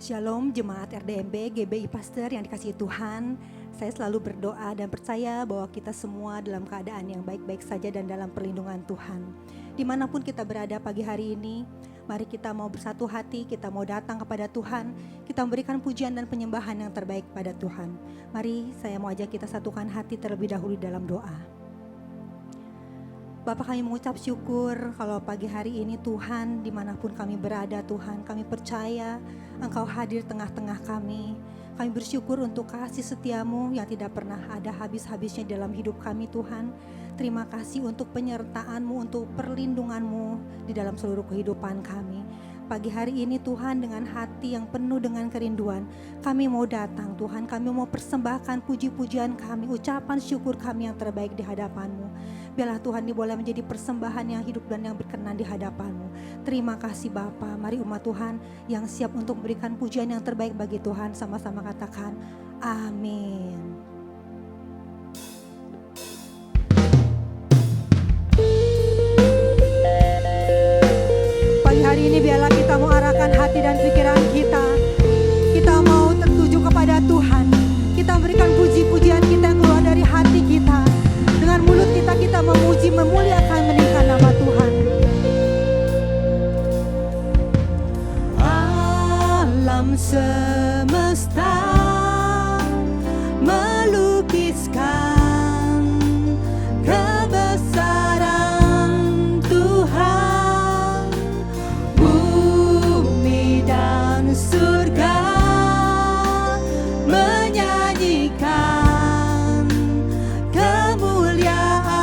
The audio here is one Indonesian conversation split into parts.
Shalom Jemaat RDMB, GBI Pastor yang dikasihi Tuhan. Saya selalu berdoa dan percaya bahwa kita semua dalam keadaan yang baik-baik saja dan dalam perlindungan Tuhan. Dimanapun kita berada pagi hari ini, mari kita mau bersatu hati, kita mau datang kepada Tuhan, kita memberikan pujian dan penyembahan yang terbaik pada Tuhan. Mari saya mau ajak kita satukan hati terlebih dahulu dalam doa. Bapak, kami mengucap syukur kalau pagi hari ini Tuhan, dimanapun kami berada Tuhan, kami percaya Engkau hadir tengah-tengah kami. Kami bersyukur untuk kasih setiamu yang tidak pernah ada habis-habisnya dalam hidup kami Tuhan. Terima kasih untuk penyertaan-Mu, untuk perlindungan-Mu di dalam seluruh kehidupan kami. Pagi hari ini Tuhan, dengan hati yang penuh dengan kerinduan, kami mau datang Tuhan, kami mau persembahkan puji-pujian kami, ucapan syukur kami yang terbaik di hadapan-Mu. Biarlah Tuhan ini boleh menjadi persembahan yang hidup dan yang berkenan di hadapan-Mu. Terima kasih Bapa. Mari umat Tuhan yang siap untuk memberikan pujian yang terbaik bagi Tuhan, sama-sama katakan amin. Pagi hari ini biarlah kita mau arahkan hati dan pikiran kita. Kita mau tertuju kepada Tuhan. Kita memberikan puji-pujian kita yang keluar dari hati kita. Dengan mulut kita memuji, memuliakan, meninggikan nama Tuhan. Alam semesta melukiskan kebesaran Tuhan. Bumi dan surga menyanyikan kemuliaan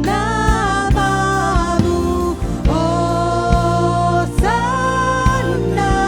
nama-Mu. Hosana, Hosana.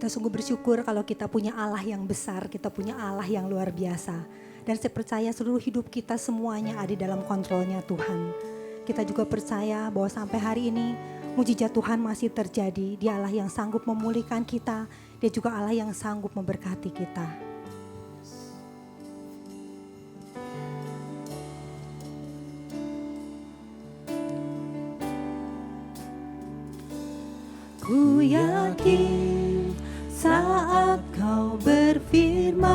Kita sungguh bersyukur kalau kita punya Allah yang besar, kita punya Allah yang luar biasa. Dan saya percaya seluruh hidup kita semuanya ada dalam kontrolnya Tuhan. Kita juga percaya bahwa sampai hari ini mujizat Tuhan masih terjadi. Dia Allah yang sanggup memulihkan kita, Dia juga Allah yang sanggup memberkati kita. Ku yakin saat Kau berfirman,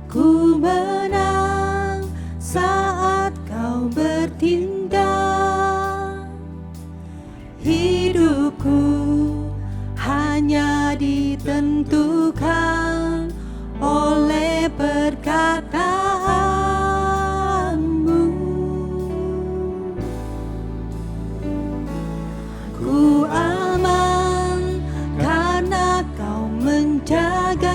ku menang saat Kau bertindak. Hidupku hanya ditentukan oleh perkataan-Mu. Ku aman karena Kau menjaga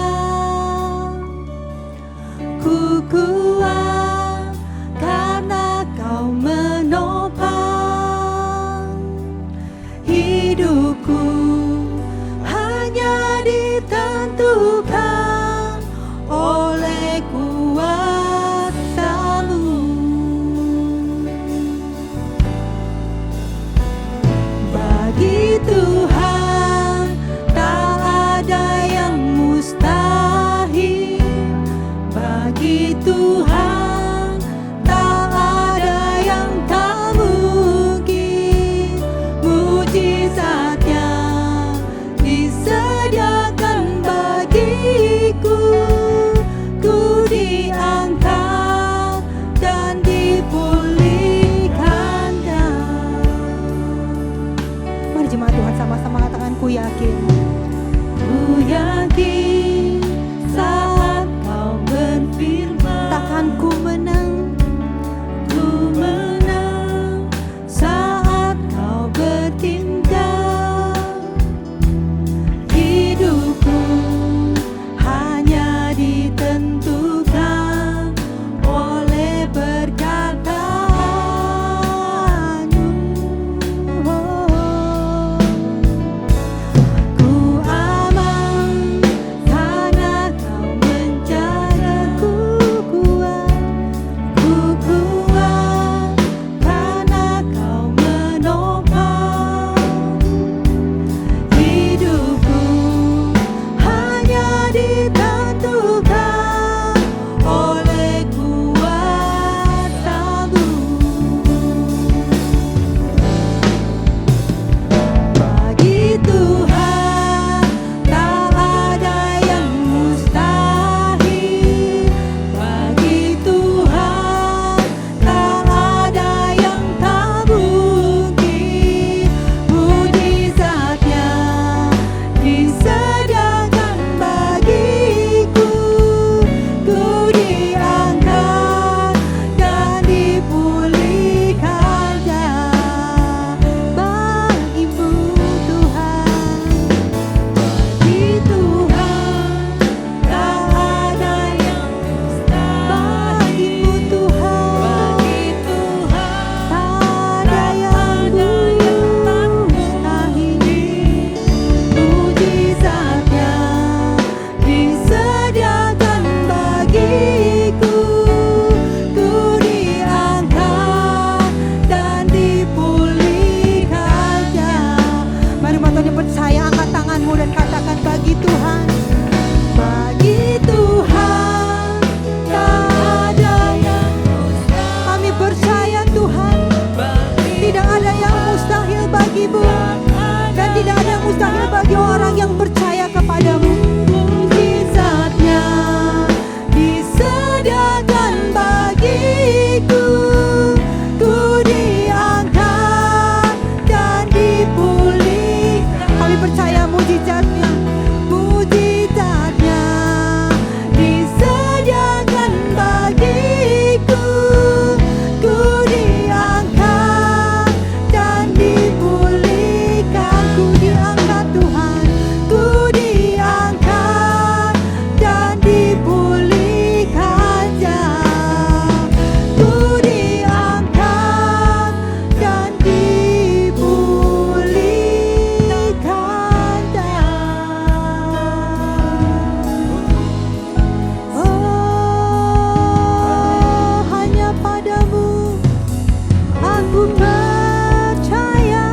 Aku percaya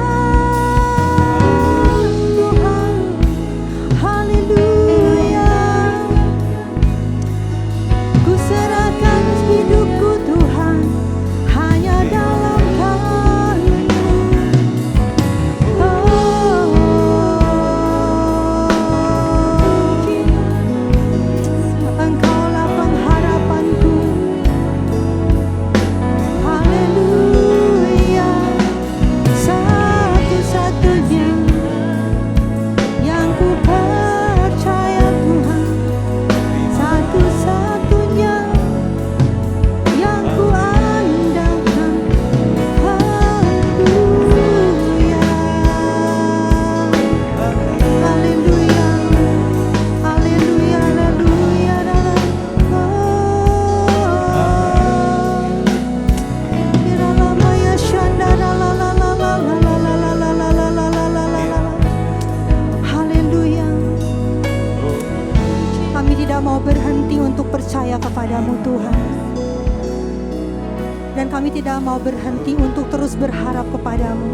Tuhan, haleluya. Ku serahkan hidupku Tuhan, hanya dalam tangan-Mu. Engkaulah pengharapanku, haleluya. Satu-satunya yang ku percaya Tuhan, satu-satunya yang ku andalkan, haleluya. Haleluya, haleluya, haleluya. Haleluya. Kami tidak mau berhenti untuk percaya kepadamu Tuhan. Dan kami tidak mau berhenti untuk terus berharap kepadamu.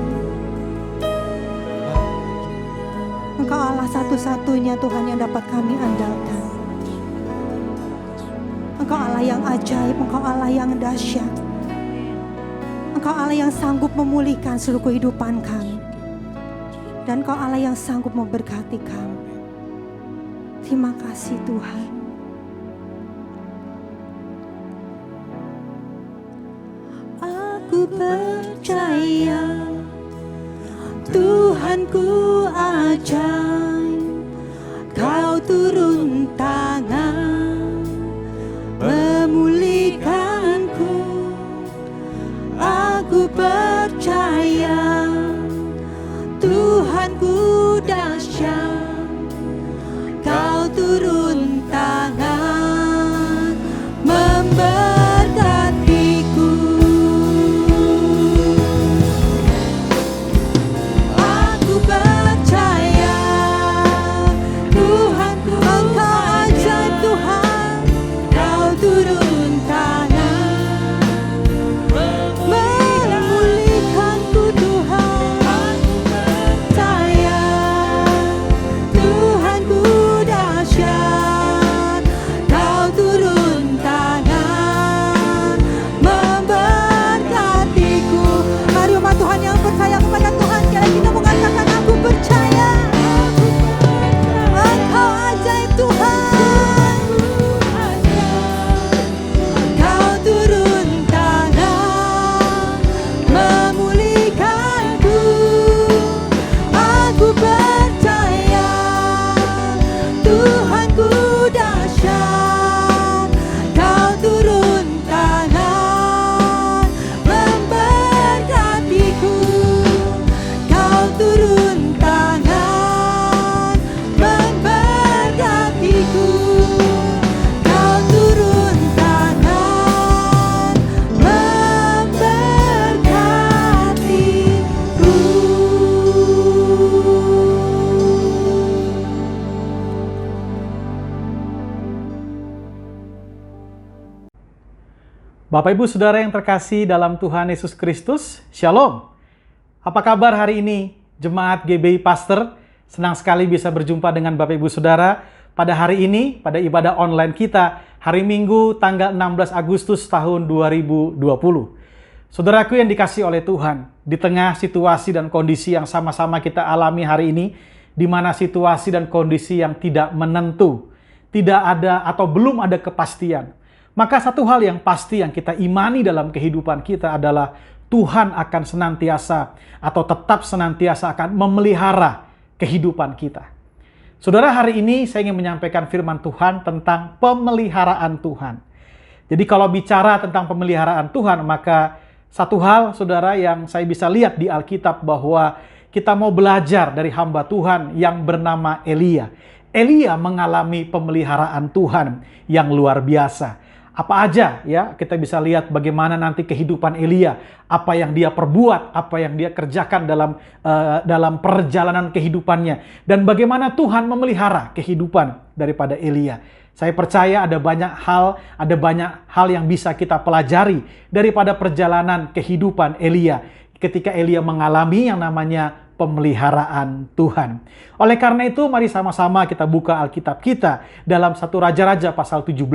Engkau Allah satu-satunya Tuhan yang dapat kami andalkan. Engkau Allah yang ajaib, Engkau Allah yang dahsyat. Engkau Allah yang sanggup memulihkan seluruh kehidupan kami. Dan Engkau Allah yang sanggup memberkati kami. Terima kasih Tuhan. Aku percaya Tuhanku ajaib, Kau turun tangan memulihkanku. Aku percaya Tuhanku dahsyat, Kau turun tangan memberkatiku. Aku percaya Tuhanku ajaib Tuhan, Kau turun tangan memulihkanku Tuhan. Percaya Tuhanku dahsyat, Kau turun tangan memberkatiku. Mari umat Tuhan yang percaya kepada Tuhan, kiranya kita mengatakan aku percaya Engkau ajaib Tuhan, Kau turun tangan memulihkanku. Aku percaya Tuhanku dahsyat, Kau turun tangan memberkatiku. Kau turun tangan memberkatiku. Kau turun tangan memberkatiku. Bapak Ibu Saudara yang terkasih dalam Tuhan Yesus Kristus, Shalom. Apa kabar hari ini, Jemaat GBI Pastor? Senang sekali bisa berjumpa dengan Bapak Ibu Saudara pada hari ini, pada ibadah online kita, hari Minggu tanggal 16 Agustus tahun 2020. Saudaraku yang dikasihi oleh Tuhan, di tengah situasi dan kondisi yang sama-sama kita alami hari ini, di mana situasi dan kondisi yang tidak menentu, tidak ada atau belum ada kepastian, maka satu hal yang pasti yang kita imani dalam kehidupan kita adalah Tuhan akan senantiasa atau tetap senantiasa akan memelihara kehidupan kita. Saudara, hari ini saya ingin menyampaikan firman Tuhan tentang pemeliharaan Tuhan. Jadi kalau bicara tentang pemeliharaan Tuhan, maka satu hal saudara yang saya bisa lihat di Alkitab bahwa kita mau belajar dari hamba Tuhan yang bernama Elia. Elia mengalami pemeliharaan Tuhan yang luar biasa. Apa aja ya, kita bisa lihat bagaimana nanti kehidupan Elia, apa yang dia perbuat, apa yang dia kerjakan dalam perjalanan kehidupannya, dan bagaimana Tuhan memelihara kehidupan daripada Elia. Saya percaya ada banyak hal yang bisa kita pelajari daripada perjalanan kehidupan Elia ketika Elia mengalami yang namanya pemeliharaan Tuhan. Oleh karena itu, mari sama-sama kita buka Alkitab kita dalam 1 Raja-Raja pasal 17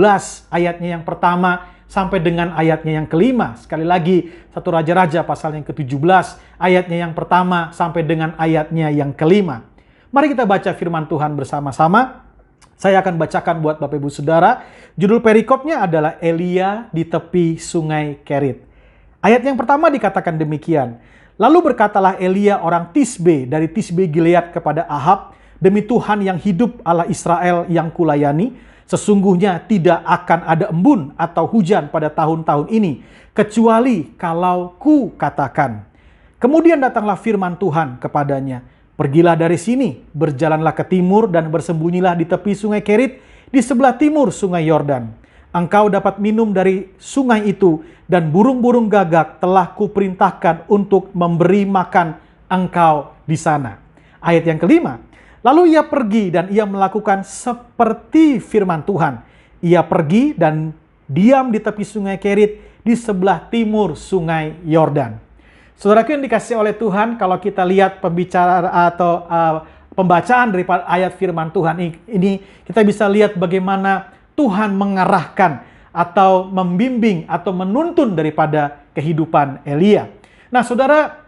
ayatnya yang pertama sampai dengan ayatnya yang kelima. Sekali lagi, 1 Raja-Raja pasal yang ke-17 ayatnya yang pertama sampai dengan ayatnya yang kelima. Mari kita baca firman Tuhan bersama-sama. Saya akan bacakan buat Bapak Ibu Saudara. Judul perikopnya adalah Elia di tepi sungai Kerit. Ayat yang pertama dikatakan demikian. Lalu berkatalah Elia orang Tisbe dari Tisbe Gilead kepada Ahab, demi Tuhan yang hidup Allah Israel yang kulayani, sesungguhnya tidak akan ada embun atau hujan pada tahun-tahun ini, kecuali kalau ku katakan. Kemudian datanglah firman Tuhan kepadanya, pergilah dari sini, berjalanlah ke timur dan bersembunyilah di tepi sungai Kerit, di sebelah timur sungai Yordan. Engkau dapat minum dari sungai itu, dan burung-burung gagak telah kuperintahkan untuk memberi makan engkau di sana. Ayat yang kelima, lalu ia pergi dan ia melakukan seperti firman Tuhan. Ia pergi dan diam di tepi sungai Kerit, di sebelah timur sungai Yordan. Saudaraku yang dikasihi oleh Tuhan, kalau kita lihat pembacaan daripada ayat firman Tuhan ini, kita bisa lihat bagaimana Tuhan mengarahkan atau membimbing atau menuntun daripada kehidupan Elia. Nah, saudara,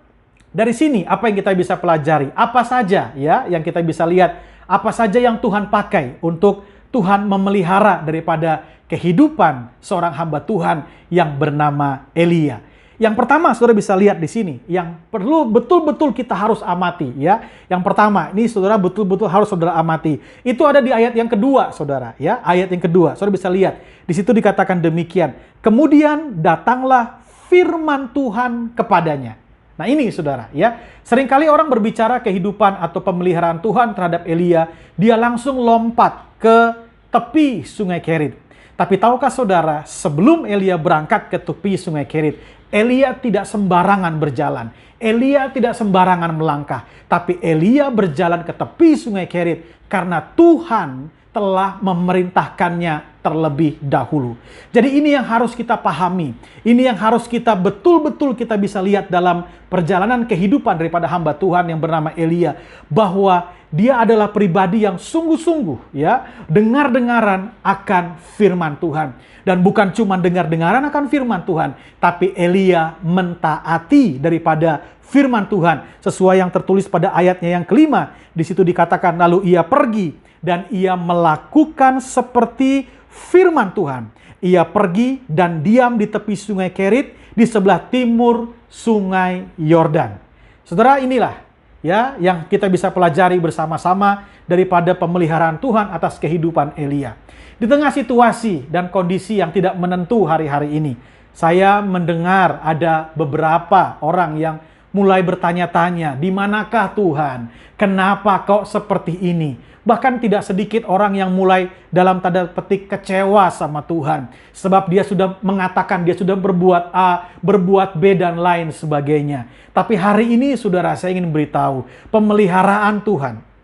dari sini apa yang kita bisa pelajari? Apa saja ya yang kita bisa lihat? Apa saja yang Tuhan pakai untuk Tuhan memelihara daripada kehidupan seorang hamba Tuhan yang bernama Elia? Yang pertama, saudara bisa lihat di sini, yang perlu betul-betul kita harus amati ya. Yang pertama, ini saudara betul-betul harus saudara amati. Itu ada di ayat yang kedua, saudara ya. Ayat yang kedua, saudara bisa lihat. Di situ dikatakan demikian. Kemudian datanglah firman Tuhan kepadanya. Nah, ini saudara ya. Seringkali orang berbicara kehidupan atau pemeliharaan Tuhan terhadap Elia, dia langsung lompat ke tepi sungai Kerit. Tapi tahukah saudara, sebelum Elia berangkat ke tepi sungai Kerit, Elia tidak sembarangan berjalan. Elia tidak sembarangan melangkah. Tapi Elia berjalan ke tepi sungai Kerit karena Tuhan telah memerintahkannya terlebih dahulu. Jadi ini yang harus kita pahami. Ini yang harus kita betul-betul kita bisa lihat dalam perjalanan kehidupan daripada hamba Tuhan yang bernama Elia. Bahwa dia adalah pribadi yang sungguh-sungguh ya, dengar-dengaran akan firman Tuhan. Dan bukan cuma dengar-dengaran akan firman Tuhan, tapi Elia mentaati daripada firman Tuhan sesuai yang tertulis pada ayatnya yang kelima. Di situ dikatakan lalu ia pergi dan ia melakukan seperti firman Tuhan. Ia pergi dan diam di tepi sungai Kerit di sebelah timur sungai Yordan. Saudara, inilah ya yang kita bisa pelajari bersama-sama daripada pemeliharaan Tuhan atas kehidupan Elia. Di tengah situasi dan kondisi yang tidak menentu hari-hari ini, saya mendengar ada beberapa orang yang mulai bertanya-tanya, di manakah Tuhan? Kenapa kok seperti ini? Bahkan tidak sedikit orang yang mulai dalam tanda petik kecewa sama Tuhan. Sebab dia sudah mengatakan dia sudah berbuat A, berbuat B, dan lain sebagainya. Tapi hari ini saudara, saya ingin beritahu, pemeliharaan Tuhan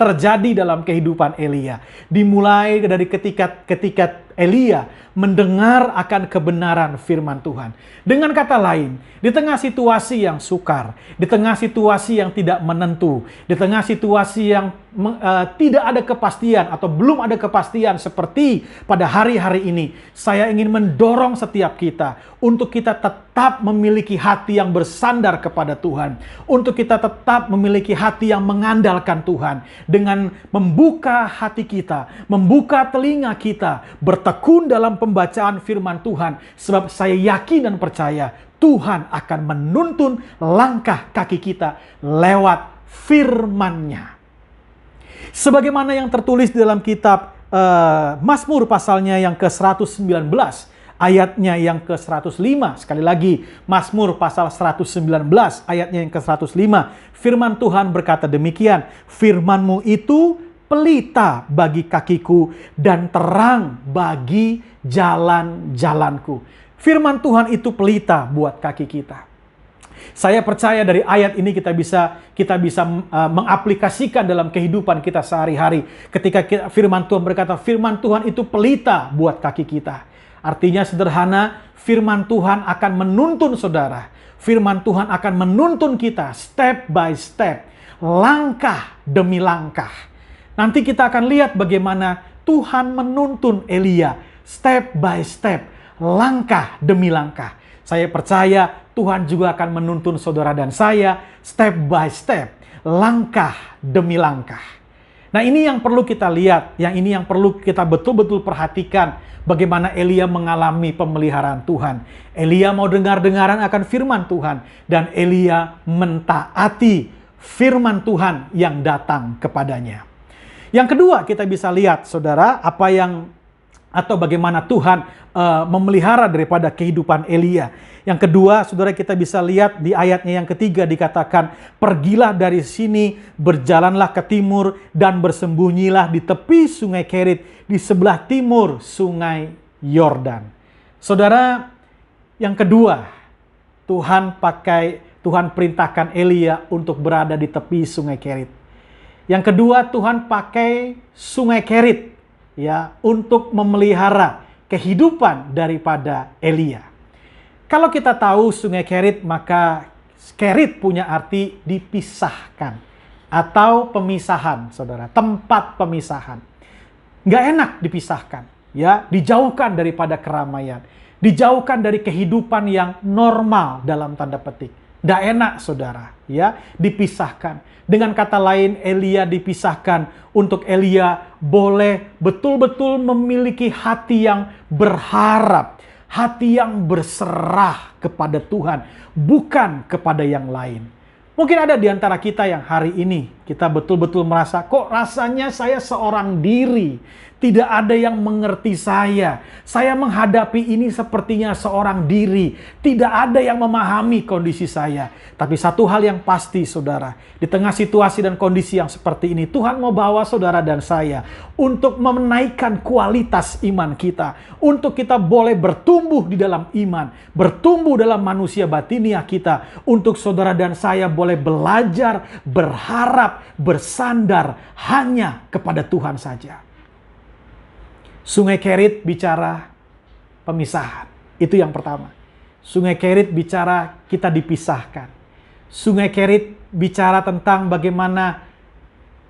terjadi dalam kehidupan Elia. Dimulai dari ketika Elia mendengar akan kebenaran firman Tuhan. Dengan kata lain, di tengah situasi yang sukar, di tengah situasi yang tidak menentu, di tengah situasi yang tidak ada kepastian atau belum ada kepastian seperti pada hari-hari ini, saya ingin mendorong setiap kita untuk kita tetap memiliki hati yang bersandar kepada Tuhan, untuk kita tetap memiliki hati yang mengandalkan Tuhan, dengan membuka hati kita, membuka telinga kita, bertekun dalam pembacaan firman Tuhan, sebab saya yakin dan percaya Tuhan akan menuntun langkah kaki kita lewat firman-Nya. Sebagaimana yang tertulis di dalam kitab Mazmur pasalnya yang ke-119, ayatnya yang ke-105. Sekali lagi, Mazmur pasal 119, ayatnya yang ke-105. Firman Tuhan berkata demikian, firman-Mu itu pelita bagi kakiku dan terang bagi jalan-jalanku. Firman Tuhan itu pelita buat kaki kita. Saya percaya dari ayat ini kita bisa mengaplikasikan dalam kehidupan kita sehari-hari. Ketika firman Tuhan berkata, firman Tuhan itu pelita buat kaki kita. Artinya sederhana, firman Tuhan akan menuntun saudara. Firman Tuhan akan menuntun kita step by step, langkah demi langkah. Nanti kita akan lihat bagaimana Tuhan menuntun Elia step by step, langkah demi langkah. Saya percaya Tuhan juga akan menuntun saudara dan saya step by step, langkah demi langkah. Nah, ini yang perlu kita lihat, ini yang perlu kita betul-betul perhatikan, bagaimana Elia mengalami pemeliharaan Tuhan. Elia mau dengar-dengaran akan firman Tuhan, dan Elia mentaati firman Tuhan yang datang kepadanya. Yang kedua, kita bisa lihat saudara, atau bagaimana Tuhan memelihara daripada kehidupan Elia. Yang kedua, saudara, kita bisa lihat di ayatnya yang ketiga dikatakan, pergilah dari sini, berjalanlah ke timur, dan bersembunyilah di tepi sungai Kerit, di sebelah timur sungai Yordan. Saudara, yang kedua, Tuhan perintahkan Elia untuk berada di tepi sungai Kerit. Yang kedua, Tuhan pakai sungai Kerit untuk memelihara kehidupan daripada Elia. Kalau kita tahu sungai Kerit, maka Kerit punya arti dipisahkan atau pemisahan, saudara, tempat pemisahan. Nggak enak dipisahkan, dijauhkan daripada keramaian, dijauhkan dari kehidupan yang normal dalam tanda petik. Nggak enak, saudara, dipisahkan. Dengan kata lain, Elia dipisahkan untuk Elia boleh betul-betul memiliki hati yang berharap, hati yang berserah kepada Tuhan, bukan kepada yang lain. Mungkin ada di antara kita yang hari ini kita betul-betul merasa, kok rasanya saya seorang diri, tidak ada yang mengerti saya. Saya menghadapi ini sepertinya seorang diri, tidak ada yang memahami kondisi saya. Tapi satu hal yang pasti, saudara, di tengah situasi dan kondisi yang seperti ini, Tuhan mau bawa saudara dan saya untuk menaikkan kualitas iman kita, untuk kita boleh bertumbuh di dalam iman, bertumbuh dalam manusia batinia kita, untuk saudara dan saya boleh belajar, berharap, bersandar hanya kepada Tuhan saja. Sungai Kerit bicara pemisahan. Itu yang pertama. Sungai Kerit bicara kita dipisahkan. Sungai Kerit bicara tentang bagaimana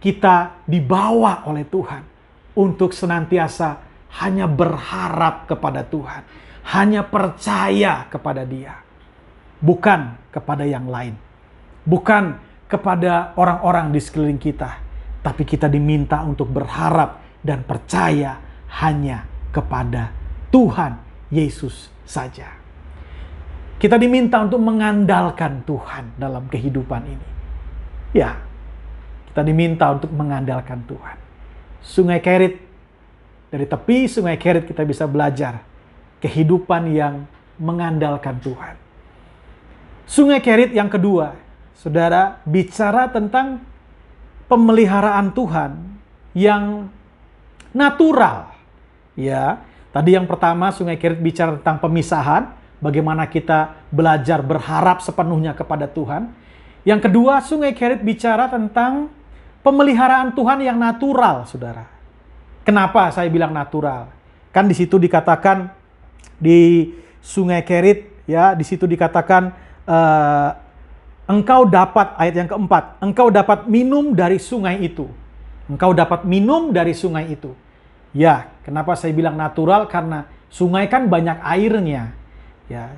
kita dibawa oleh Tuhan untuk senantiasa hanya berharap kepada Tuhan, hanya percaya kepada Dia, bukan kepada yang lain, bukan kepada orang-orang di sekeliling kita, tapi kita diminta untuk berharap dan percaya hanya kepada Tuhan Yesus saja. Kita diminta untuk mengandalkan Tuhan dalam kehidupan ini. Kita diminta untuk mengandalkan Tuhan. Sungai Kerit, dari tepi sungai Kerit kita bisa belajar kehidupan yang mengandalkan Tuhan. Sungai Kerit yang kedua, saudara, bicara tentang pemeliharaan Tuhan yang natural. Tadi yang pertama sungai Kerit bicara tentang pemisahan, bagaimana kita belajar berharap sepenuhnya kepada Tuhan. Yang kedua, sungai Kerit bicara tentang pemeliharaan Tuhan yang natural, saudara. Kenapa saya bilang natural? Kan di situ dikatakan di sungai Kerit, di situ dikatakan engkau dapat, ayat yang keempat, engkau dapat minum dari sungai itu. Engkau dapat minum dari sungai itu. Kenapa saya bilang natural? Karena sungai kan banyak airnya.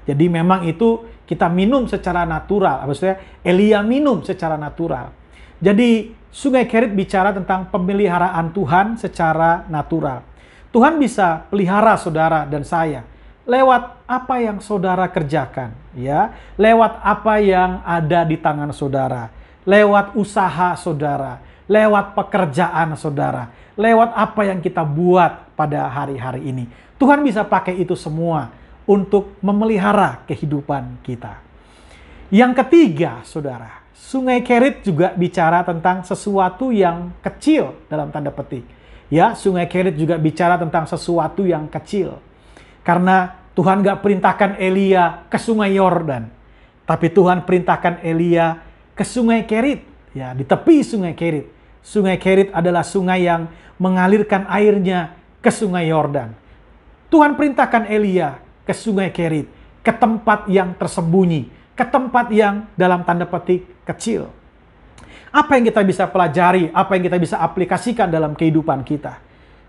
Jadi memang itu kita minum secara natural. Maksudnya Elia minum secara natural. Jadi sungai Kerit bicara tentang pemeliharaan Tuhan secara natural. Tuhan bisa pelihara saudara dan saya lewat apa yang saudara kerjakan, lewat apa yang ada di tangan saudara, lewat usaha saudara, lewat pekerjaan saudara, lewat apa yang kita buat pada hari-hari ini. Tuhan bisa pakai itu semua untuk memelihara kehidupan kita. Yang ketiga, saudara, sungai Kerit juga bicara tentang sesuatu yang kecil dalam tanda petik. Sungai Kerit juga bicara tentang sesuatu yang kecil. Karena Tuhan gak perintahkan Elia ke sungai Yordan. Tapi Tuhan perintahkan Elia ke sungai Kerit, ya, di tepi sungai Kerit. Sungai Kerit adalah sungai yang mengalirkan airnya ke sungai Yordan. Tuhan perintahkan Elia ke sungai Kerit, ke tempat yang tersembunyi, ke tempat yang dalam tanda petik kecil. Apa yang kita bisa pelajari, apa yang kita bisa aplikasikan dalam kehidupan kita?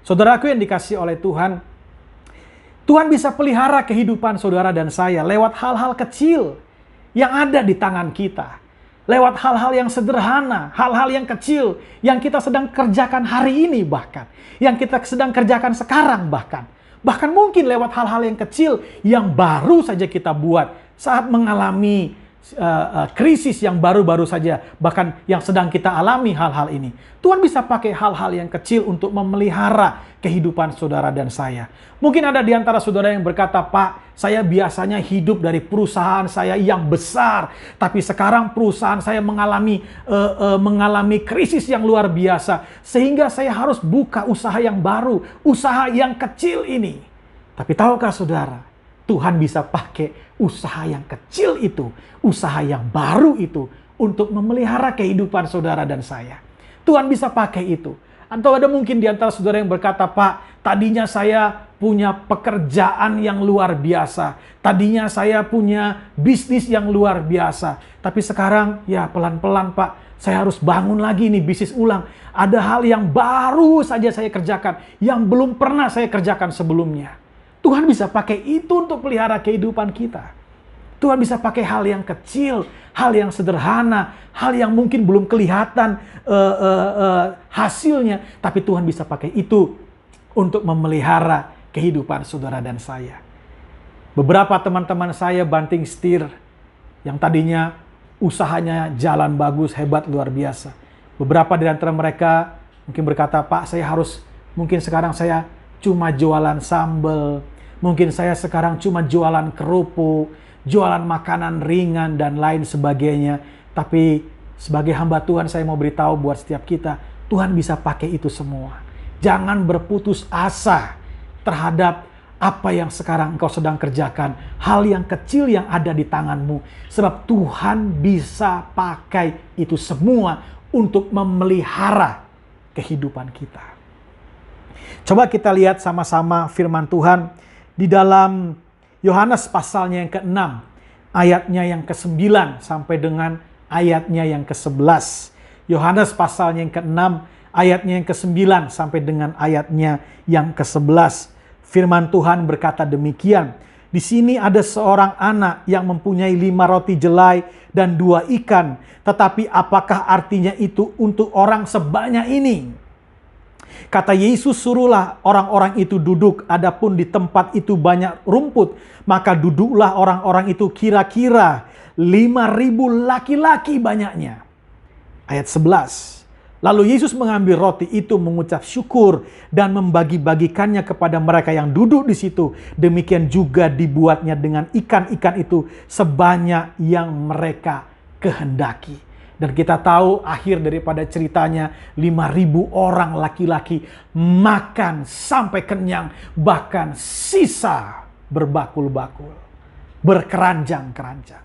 Saudaraku yang dikasihi oleh Tuhan, Tuhan bisa pelihara kehidupan saudara dan saya lewat hal-hal kecil yang ada di tangan kita. Lewat hal-hal yang sederhana, hal-hal yang kecil yang kita sedang kerjakan hari ini bahkan. Yang kita sedang kerjakan sekarang bahkan. Bahkan mungkin lewat hal-hal yang kecil yang baru saja kita buat saat mengalami krisis yang baru-baru saja, bahkan yang sedang kita alami hal-hal ini. Tuhan bisa pakai hal-hal yang kecil untuk memelihara kehidupan saudara dan saya. Mungkin ada di antara saudara yang berkata, "Pak, saya biasanya hidup dari perusahaan saya yang besar, tapi sekarang perusahaan saya mengalami krisis yang luar biasa, sehingga saya harus buka usaha yang baru, usaha yang kecil ini." Tapi tahukah saudara, Tuhan bisa pakai usaha yang kecil itu, usaha yang baru itu, untuk memelihara kehidupan saudara dan saya. Tuhan bisa pakai itu. Atau ada mungkin di antara saudara yang berkata, "Pak, tadinya saya punya pekerjaan yang luar biasa. Tadinya saya punya bisnis yang luar biasa. Tapi sekarang ya pelan-pelan Pak, saya harus bangun lagi nih bisnis ulang. Ada hal yang baru saja saya kerjakan, yang belum pernah saya kerjakan sebelumnya." Tuhan bisa pakai itu untuk pelihara kehidupan kita. Tuhan bisa pakai hal yang kecil, hal yang sederhana, hal yang mungkin belum kelihatan hasilnya. Tapi Tuhan bisa pakai itu untuk memelihara kehidupan saudara dan saya. Beberapa teman-teman saya banting setir yang tadinya usahanya jalan bagus, hebat, luar biasa. Beberapa di antara mereka mungkin berkata, "Pak, mungkin sekarang saya cuma jualan sambal. Mungkin saya sekarang cuma jualan kerupuk, jualan makanan ringan dan lain sebagainya." Tapi sebagai hamba Tuhan saya mau beritahu buat setiap kita, Tuhan bisa pakai itu semua. Jangan berputus asa terhadap apa yang sekarang engkau sedang kerjakan. Hal yang kecil yang ada di tanganmu. Sebab Tuhan bisa pakai itu semua untuk memelihara kehidupan kita. Coba kita lihat sama-sama firman Tuhan di dalam Yohanes pasalnya yang ke-6, ayatnya yang ke-9 sampai dengan ayatnya yang ke-11. Yohanes pasalnya yang ke-6, ayatnya yang ke-9 sampai dengan ayatnya yang ke-11. Firman Tuhan berkata demikian, "Di sini ada seorang anak yang mempunyai 5 roti jelai dan 2 ikan. Tetapi apakah artinya itu untuk orang sebanyak ini?" Kata Yesus, "Suruhlah orang-orang itu duduk, adapun di tempat itu banyak rumput, maka duduklah orang-orang itu kira-kira 5.000 laki-laki banyaknya." Ayat 11. Lalu Yesus mengambil roti itu, mengucap syukur dan membagi-bagikannya kepada mereka yang duduk di situ. Demikian juga dibuatnya dengan ikan-ikan itu sebanyak yang mereka kehendaki. Dan kita tahu akhir daripada ceritanya, 5.000 orang laki-laki makan sampai kenyang, bahkan sisa berbakul-bakul, berkeranjang-keranjang.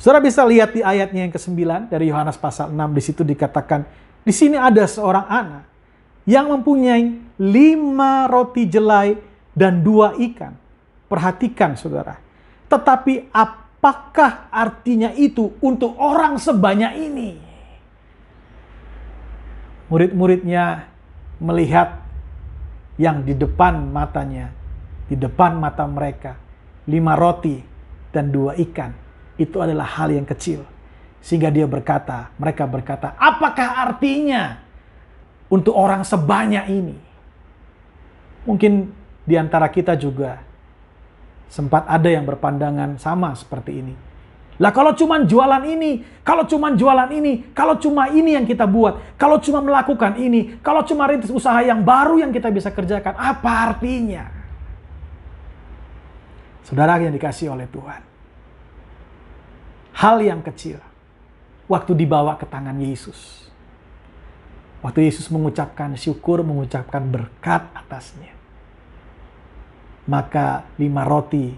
Saudara bisa lihat di ayatnya yang ke-9 dari Yohanes pasal 6, di situ dikatakan, di sini ada seorang anak yang mempunyai 5 roti jelai dan 2 ikan. Perhatikan saudara, tetapi apakah artinya itu untuk orang sebanyak ini? Murid-muridnya melihat yang di depan matanya, di depan mata mereka, 5 roti dan 2 ikan. Itu adalah hal yang kecil. Sehingga mereka berkata, apakah artinya untuk orang sebanyak ini? Mungkin di antara kita juga sempat ada yang berpandangan sama seperti ini. Lah kalau cuma jualan ini, kalau cuma ini yang kita buat, kalau cuma melakukan ini, kalau cuma rintis usaha yang baru yang kita bisa kerjakan, apa artinya? Saudara yang dikasihi oleh Tuhan, hal yang kecil waktu dibawa ke tangan Yesus, waktu Yesus mengucapkan syukur, mengucapkan berkat atasnya, maka 5 roti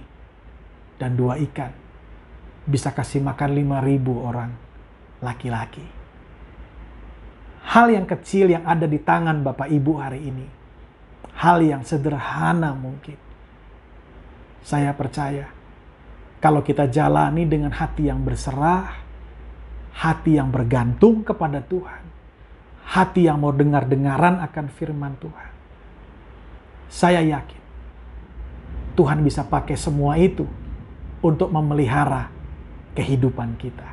dan 2 ikan bisa kasih makan 5.000 orang laki-laki. Hal yang kecil yang ada di tangan Bapak Ibu hari ini, hal yang sederhana mungkin, saya percaya kalau kita jalani dengan hati yang berserah, hati yang bergantung kepada Tuhan, hati yang mau dengar-dengaran akan firman Tuhan, saya yakin Tuhan bisa pakai semua itu untuk memelihara kehidupan kita.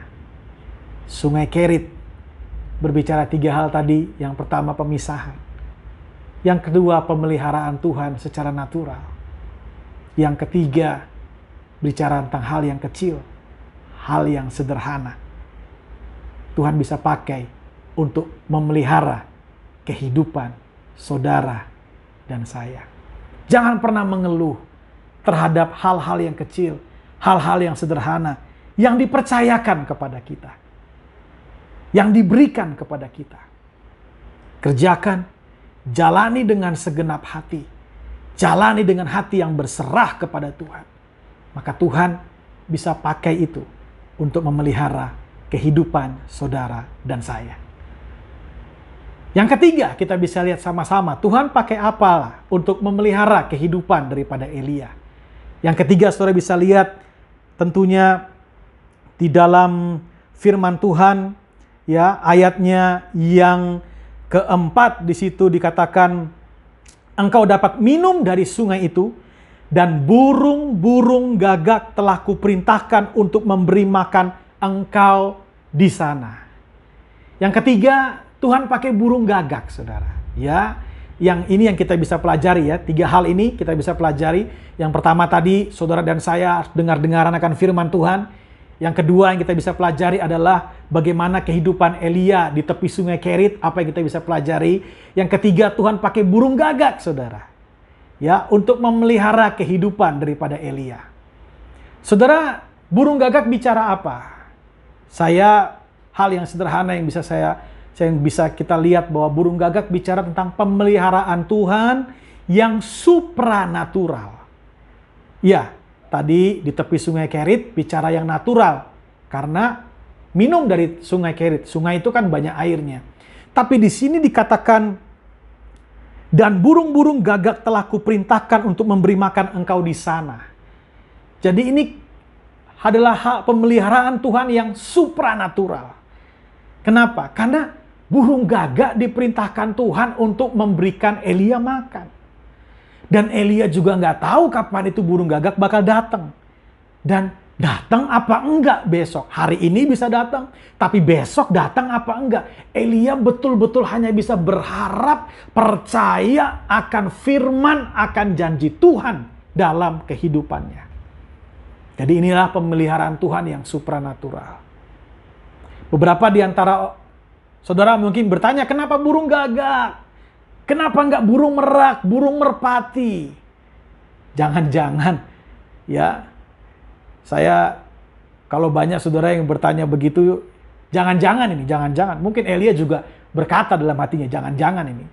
Sungai Kerit berbicara 3 hal tadi. Yang pertama pemisahan. Yang kedua pemeliharaan Tuhan secara natural. Yang ketiga bicara tentang hal yang kecil, hal yang sederhana. Tuhan bisa pakai untuk memelihara kehidupan saudara dan saya. Jangan pernah mengeluh terhadap hal-hal yang kecil, hal-hal yang sederhana yang dipercayakan kepada kita, yang diberikan kepada kita. Kerjakan, jalani dengan segenap hati, jalani dengan hati yang berserah kepada Tuhan. Maka Tuhan bisa pakai itu untuk memelihara kehidupan saudara dan saya. Yang ketiga, kita bisa lihat sama-sama Tuhan pakai apa untuk memelihara kehidupan daripada Elia. Yang ketiga, saudara bisa lihat tentunya di dalam firman Tuhan, ya, ayatnya yang keempat di situ dikatakan, engkau dapat minum dari sungai itu, dan burung-burung gagak telah kuperintahkan untuk memberi makan engkau di sana. Yang ketiga, Tuhan pakai burung gagak, saudara. Ya, yang ini yang kita bisa pelajari ya. 3 hal ini kita bisa pelajari. Yang pertama tadi, saudara dan saya harus dengar-dengaran akan firman Tuhan. Yang kedua yang kita bisa pelajari adalah bagaimana kehidupan Elia di tepi sungai Kerit, apa yang kita bisa pelajari. Yang ketiga, Tuhan pakai burung gagak, saudara. Ya, untuk memelihara kehidupan daripada Elia. Saudara, burung gagak bicara apa? Hal yang sederhana yang bisa kita lihat bahwa burung gagak bicara tentang pemeliharaan Tuhan yang supranatural. Ya, tadi di tepi sungai Kerit bicara yang natural karena minum dari sungai Kerit. Sungai itu kan banyak airnya. Tapi di sini dikatakan, dan burung-burung gagak telah kuperintahkan untuk memberi makan engkau di sana. Jadi ini adalah pemeliharaan Tuhan yang supranatural. Kenapa? Karena burung gagak diperintahkan Tuhan untuk memberikan Elia makan. Dan Elia juga nggak tahu kapan itu burung gagak bakal datang. Dan datang apa enggak besok. Hari ini bisa datang, tapi besok datang apa enggak. Elia betul-betul hanya bisa berharap, percaya akan firman, akan janji Tuhan dalam kehidupannya. Jadi inilah pemeliharaan Tuhan yang supranatural. Beberapa di antara saudara mungkin bertanya, kenapa burung gagak? Kenapa enggak burung merak, burung merpati? Jangan-jangan, ya, saya kalau banyak saudara yang bertanya begitu, jangan-jangan. Mungkin Elia juga berkata dalam hatinya, jangan-jangan ini.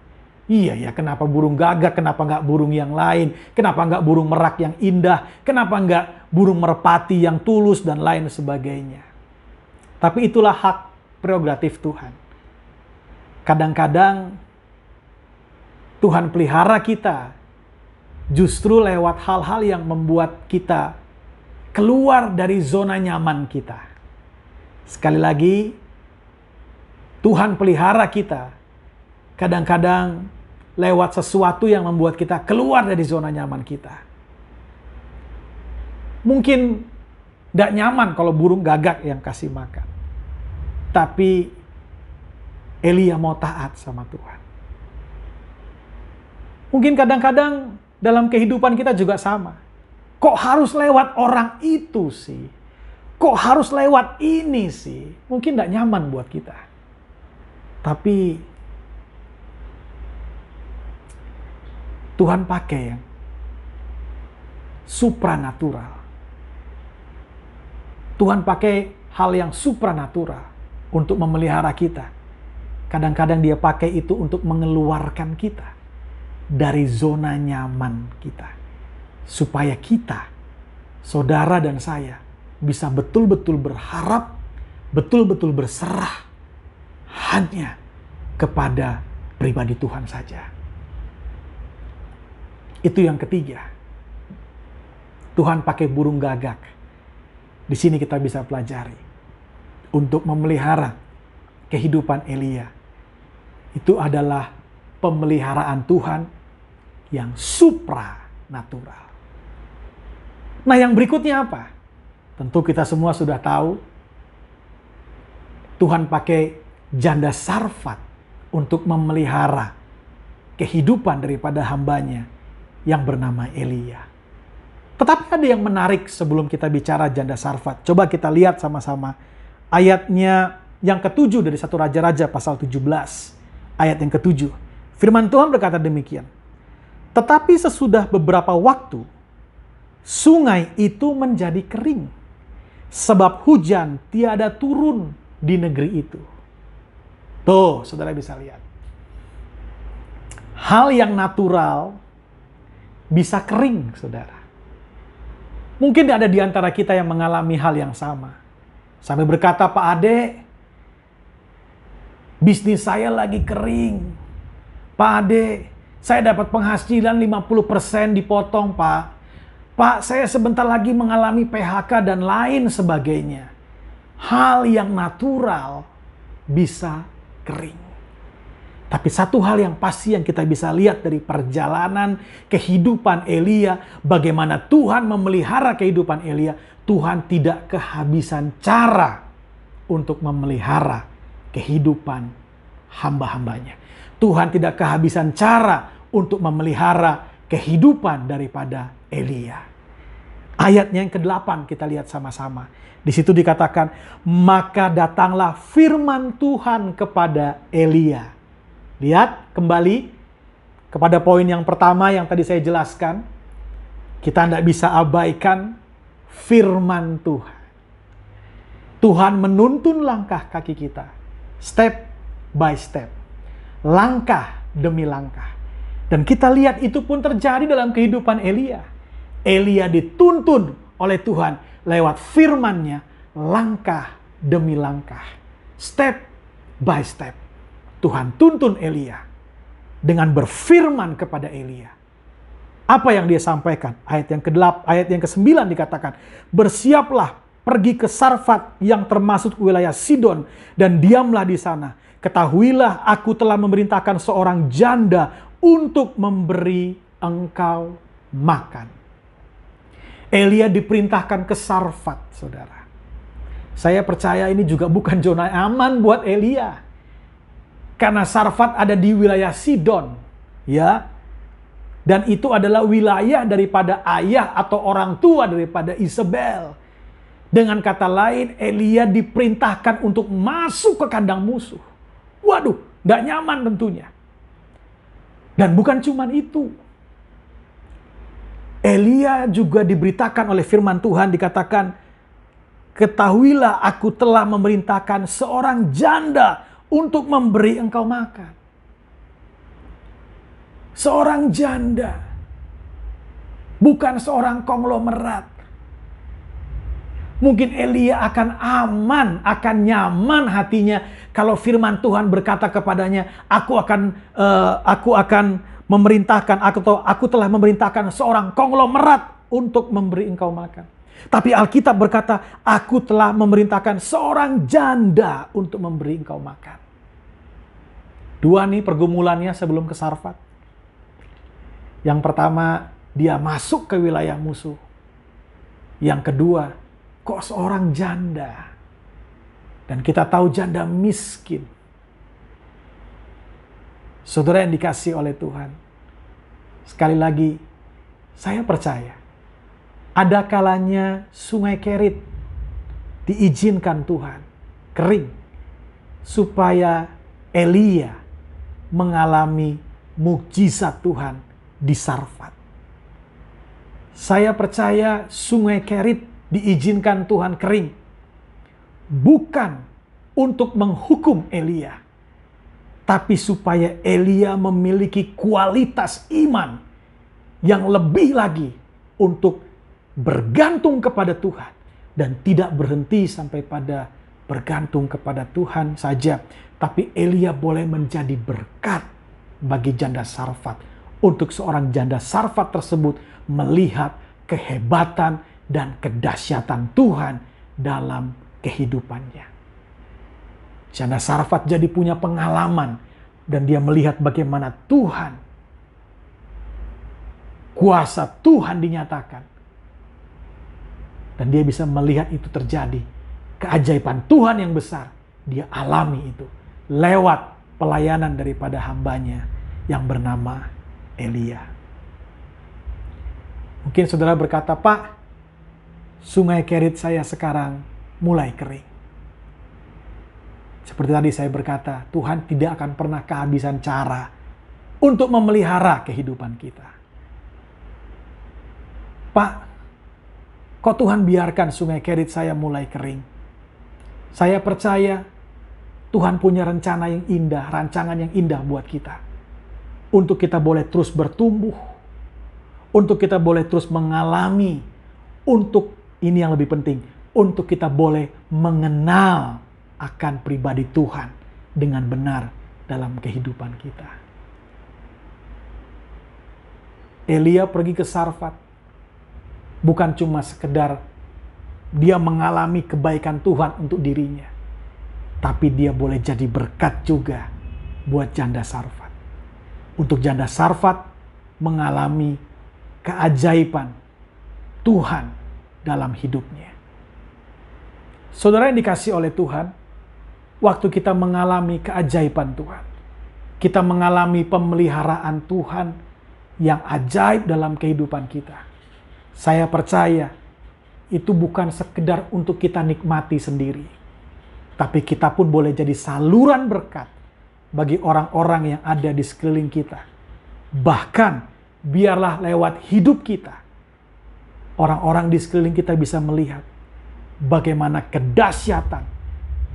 Iya ya, kenapa burung gagak, kenapa enggak burung yang lain? Kenapa enggak burung merak yang indah? Kenapa enggak burung merpati yang tulus dan lain sebagainya? Tapi itulah hak prerogatif Tuhan. Kadang-kadang Tuhan pelihara kita justru lewat hal-hal yang membuat kita keluar dari zona nyaman kita. Sekali lagi, Tuhan pelihara kita kadang-kadang lewat sesuatu yang membuat kita keluar dari zona nyaman kita. Mungkin tidak nyaman kalau burung gagak yang kasih makan. Tapi Elia mau taat sama Tuhan. Mungkin kadang-kadang dalam kehidupan kita juga sama. Kok harus lewat orang itu sih? Kok harus lewat ini sih? Mungkin tidak nyaman buat kita. Tapi Tuhan pakai yang supranatural. Tuhan pakai hal yang supranatural untuk memelihara kita. Kadang-kadang dia pakai itu untuk mengeluarkan kita dari zona nyaman kita. Supaya kita saudara dan saya bisa betul-betul berharap, betul-betul berserah hanya kepada pribadi Tuhan saja. Itu yang ketiga. Tuhan pakai burung gagak. Di sini kita bisa pelajari untuk memelihara kehidupan Elia. Itu adalah pemeliharaan Tuhan yang supranatural. Nah, yang berikutnya apa? Tentu kita semua sudah tahu. Tuhan pakai janda Sarfat untuk memelihara kehidupan daripada hambanya yang bernama Elia. Tetapi ada yang menarik sebelum kita bicara janda Sarfat. Coba kita lihat sama-sama ayatnya yang ke-7 dari 1 Raja-Raja pasal 17. Ayat yang ke-7. Firman Tuhan berkata demikian. Tetapi sesudah beberapa waktu, sungai itu menjadi kering, sebab hujan tiada turun di negeri itu. Tuh, saudara bisa lihat. Hal yang natural bisa kering, saudara. Mungkin ada di antara kita yang mengalami hal yang sama. Sampai berkata, Pak Ade, bisnis saya lagi kering. Pak Ade, saya dapat penghasilan 50% dipotong, Pak. Pak, saya sebentar lagi mengalami PHK dan lain sebagainya. Hal yang natural bisa kering. Tapi satu hal yang pasti yang kita bisa lihat dari perjalanan kehidupan Elia, bagaimana Tuhan memelihara kehidupan Elia, Tuhan tidak kehabisan cara untuk memelihara kehidupan hamba-hambanya. Tuhan tidak kehabisan cara untuk memelihara kehidupan daripada Elia. Ayatnya yang ke-8 kita lihat sama-sama. Di situ dikatakan, maka datanglah firman Tuhan kepada Elia. Lihat kembali kepada poin yang pertama yang tadi saya jelaskan. Kita tidak bisa abaikan firman Tuhan. Tuhan menuntun langkah kaki kita. Step by step. Langkah demi langkah. Dan kita lihat itu pun terjadi dalam kehidupan Elia. Elia dituntun oleh Tuhan lewat firman-Nya langkah demi langkah. Step by step. Tuhan tuntun Elia dengan berfirman kepada Elia. Apa yang dia sampaikan? Ayat yang ke-8, ayat yang ke-9 dikatakan, bersiaplah pergi ke Sarfat yang termasuk wilayah Sidon dan diamlah di sana. Ketahuilah aku telah memerintahkan seorang janda untuk memberi engkau makan. Elia diperintahkan ke Sarfat, saudara. Saya percaya ini juga bukan zona aman buat Elia. Karena Sarfat ada di wilayah Sidon, ya. Dan itu adalah wilayah daripada ayah atau orang tua daripada Isabel. Dengan kata lain, Elia diperintahkan untuk masuk ke kandang musuh. Waduh, gak nyaman tentunya. Dan bukan cuma itu. Elia juga diberitakan oleh firman Tuhan, dikatakan, ketahuilah aku telah memerintahkan seorang janda untuk memberi engkau makan. Seorang janda. Bukan seorang konglomerat. Mungkin Elia akan aman, akan nyaman hatinya kalau firman Tuhan berkata kepadanya, aku akan memerintahkan, aku telah memerintahkan seorang konglomerat untuk memberi engkau makan. Tapi Alkitab berkata, aku telah memerintahkan seorang janda untuk memberi engkau makan. Dua nih pergumulannya sebelum ke Sarfat. Yang pertama, dia masuk ke wilayah musuh. Yang kedua, kok seorang janda? Dan kita tahu janda miskin. Saudara yang dikasihi oleh Tuhan. Sekali lagi, saya percaya ada kalanya sungai Kerit diizinkan Tuhan kering supaya Elia mengalami mukjizat Tuhan di Sarfat. Saya percaya sungai Kerit diizinkan Tuhan kering bukan untuk menghukum Elia, tapi supaya Elia memiliki kualitas iman yang lebih lagi untuk bergantung kepada Tuhan dan tidak berhenti sampai pada bergantung kepada Tuhan saja, tapi Elia boleh menjadi berkat bagi janda Sarfat. Untuk seorang janda Sarfat tersebut melihat kehebatan dan kedahsyatan Tuhan dalam kehidupannya. Janda Sarfat jadi punya pengalaman dan dia melihat bagaimana Tuhan, kuasa Tuhan dinyatakan. Dan dia bisa melihat itu terjadi. Keajaiban Tuhan yang besar, dia alami itu lewat pelayanan daripada hambanya yang bernama Elia. Mungkin saudara berkata, Pak, sungai Kerit saya sekarang mulai kering. Seperti tadi saya berkata, Tuhan tidak akan pernah kehabisan cara untuk memelihara kehidupan kita. Pak, kok Tuhan biarkan sungai Kerit saya mulai kering? Saya percaya Tuhan punya rencana yang indah, rancangan yang indah buat kita. Untuk kita boleh terus bertumbuh, untuk kita boleh terus mengalami, untuk ini yang lebih penting, untuk kita boleh mengenal akan pribadi Tuhan dengan benar dalam kehidupan kita. Elia pergi ke Sarfat bukan cuma sekedar dia mengalami kebaikan Tuhan untuk dirinya, tapi dia boleh jadi berkat juga buat janda Sarfat. Untuk janda Sarfat mengalami keajaiban Tuhan dalam hidupnya. Saudara yang dikasihi oleh Tuhan, waktu kita mengalami keajaiban Tuhan, kita mengalami pemeliharaan Tuhan yang ajaib dalam kehidupan kita. Saya percaya itu bukan sekedar untuk kita nikmati sendiri, tapi kita pun boleh jadi saluran berkat bagi orang-orang yang ada di sekeliling kita. Bahkan biarlah lewat hidup kita, orang-orang di sekeliling kita bisa melihat bagaimana kedahsyatan,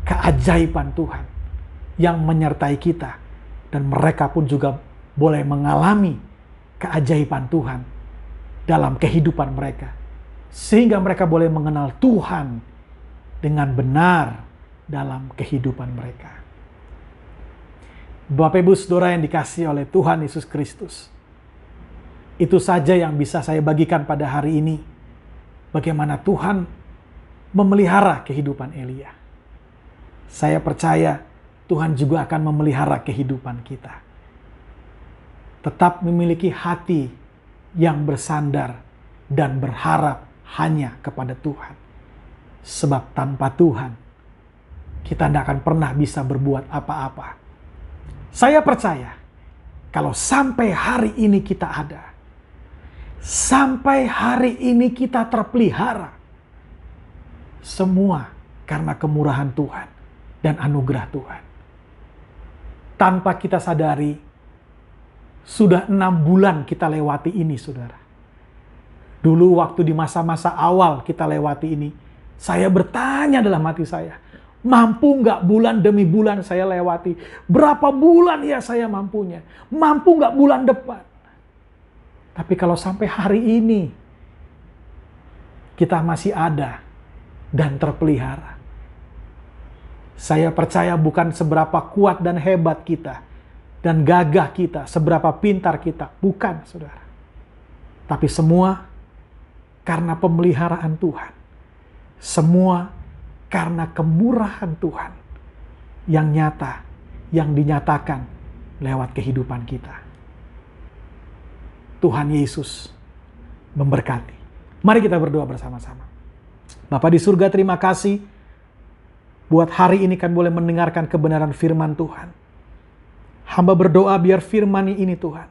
keajaiban Tuhan yang menyertai kita. Dan mereka pun juga boleh mengalami keajaiban Tuhan dalam kehidupan mereka. Sehingga mereka boleh mengenal Tuhan dengan benar dalam kehidupan mereka. Bapak Ibu Saudara yang dikasihi oleh Tuhan Yesus Kristus, itu saja yang bisa saya bagikan pada hari ini. Bagaimana Tuhan memelihara kehidupan Elia. Saya percaya Tuhan juga akan memelihara kehidupan kita. Tetap memiliki hati yang bersandar dan berharap hanya kepada Tuhan. Sebab tanpa Tuhan, kita tidak akan pernah bisa berbuat apa-apa. Saya percaya, kalau sampai hari ini kita ada, sampai hari ini kita terpelihara, semua karena kemurahan Tuhan dan anugerah Tuhan. Tanpa kita sadari, sudah 6 bulan kita lewati ini, saudara. Dulu waktu di masa-masa awal kita lewati ini, saya bertanya dalam hati saya, mampu nggak bulan demi bulan saya lewati? Berapa bulan ya saya mampunya? Mampu nggak bulan depan? Tapi kalau sampai hari ini, kita masih ada dan terpelihara. Saya percaya bukan seberapa kuat dan hebat kita, dan gagah kita, seberapa pintar kita. Bukan, saudara. Tapi semua karena pemeliharaan Tuhan. Semua karena kemurahan Tuhan yang nyata, yang dinyatakan lewat kehidupan kita. Tuhan Yesus memberkati. Mari kita berdoa bersama-sama. Bapa di surga, terima kasih buat hari ini kami boleh mendengarkan kebenaran firman Tuhan. Hamba berdoa biar firman ini Tuhan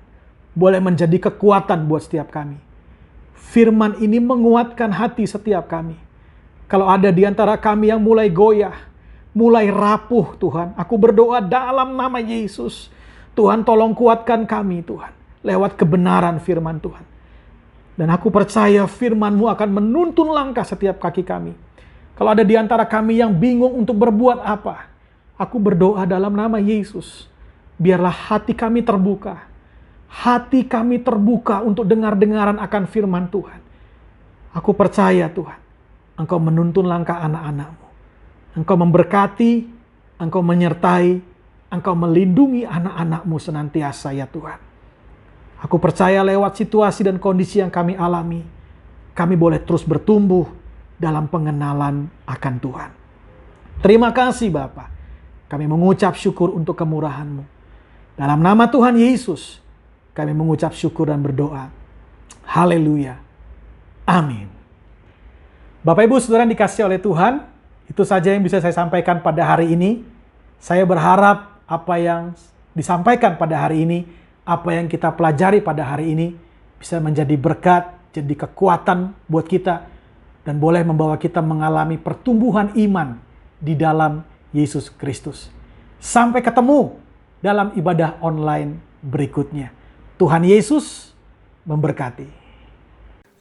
boleh menjadi kekuatan buat setiap kami. Firman ini menguatkan hati setiap kami. Kalau ada di antara kami yang mulai goyah, mulai rapuh Tuhan, aku berdoa dalam nama Yesus. Tuhan tolong kuatkan kami Tuhan, lewat kebenaran firman Tuhan. Dan aku percaya firman-Mu akan menuntun langkah setiap kaki kami. Kalau ada di antara kami yang bingung untuk berbuat apa, aku berdoa dalam nama Yesus. Biarlah hati kami terbuka. Hati kami terbuka untuk dengar-dengaran akan firman Tuhan. Aku percaya Tuhan, Engkau menuntun langkah anak-anak-Mu. Engkau memberkati, Engkau menyertai, Engkau melindungi anak-anak-Mu senantiasa ya Tuhan. Aku percaya lewat situasi dan kondisi yang kami alami, kami boleh terus bertumbuh dalam pengenalan akan Tuhan. Terima kasih Bapa. Kami mengucap syukur untuk kemurahan-Mu. Dalam nama Tuhan Yesus, kami mengucap syukur dan berdoa. Haleluya. Amin. Bapak Ibu Saudara yang dikasihi oleh Tuhan, itu saja yang bisa saya sampaikan pada hari ini. Saya berharap apa yang disampaikan pada hari ini, apa yang kita pelajari pada hari ini, bisa menjadi berkat, jadi kekuatan buat kita, dan boleh membawa kita mengalami pertumbuhan iman di dalam Yesus Kristus. Sampai ketemu dalam ibadah online berikutnya. Tuhan Yesus memberkati.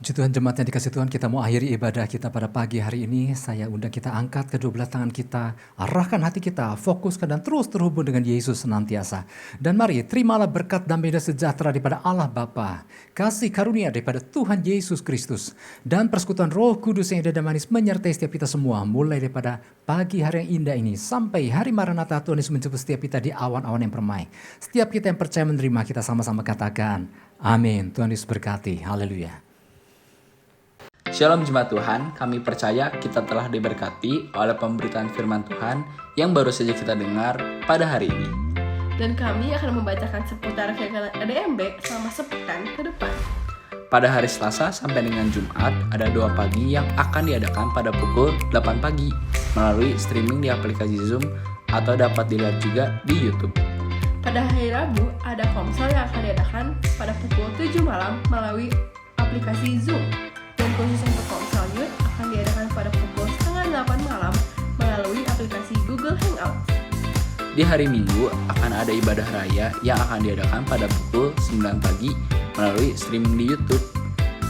Puji Tuhan, jemaat yang dikasih Tuhan, kita mau akhiri ibadah kita pada pagi hari ini. Saya undang kita angkat kedua belah tangan kita, arahkan hati kita, fokuskan dan terus terhubung dengan Yesus senantiasa. Dan mari terimalah berkat damai dan sejahtera daripada Allah Bapa, kasih karunia daripada Tuhan Yesus Kristus, dan persekutuan Roh Kudus yang indah dan manis menyertai setiap kita semua, mulai daripada pagi hari yang indah ini sampai hari Maranatha Tuhan Yesus menjemput setiap kita di awan-awan yang permai. Setiap kita yang percaya menerima, kita sama-sama katakan, amin. Tuhan Yesus berkati. Haleluya. Shalom jemaat Tuhan, kami percaya kita telah diberkati oleh pemberitaan firman Tuhan yang baru saja kita dengar pada hari ini. Dan kami akan membacakan seputar kegiatan ADMB selama sepekan ke depan. Pada hari Selasa sampai dengan Jumat, ada doa pagi yang akan diadakan pada pukul 8 pagi melalui streaming di aplikasi Zoom atau dapat dilihat juga di YouTube. Pada hari Rabu, ada komsel yang akan diadakan pada pukul 7 malam melalui aplikasi Zoom. Dan khusus untuk komsel youth akan diadakan pada pukul 7:30 malam melalui aplikasi Google Hangout. Di hari Minggu akan ada ibadah raya yang akan diadakan pada pukul 9 pagi melalui streaming di YouTube.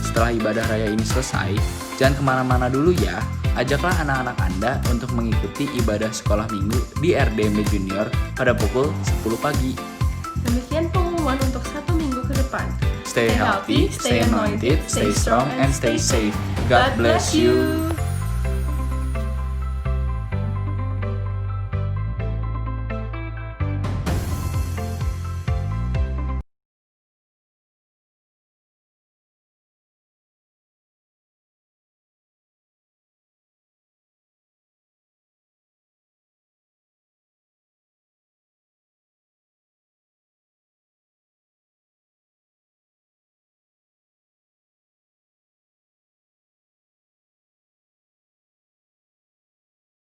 Setelah ibadah raya ini selesai, jangan kemana-mana dulu ya. Ajaklah anak-anak Anda untuk mengikuti ibadah sekolah minggu di RDMB Junior pada pukul 10 pagi. Demikian pengumuman untuk 1 minggu ke depan. Stay healthy, stay anointed, stay strong, and stay safe. God bless you.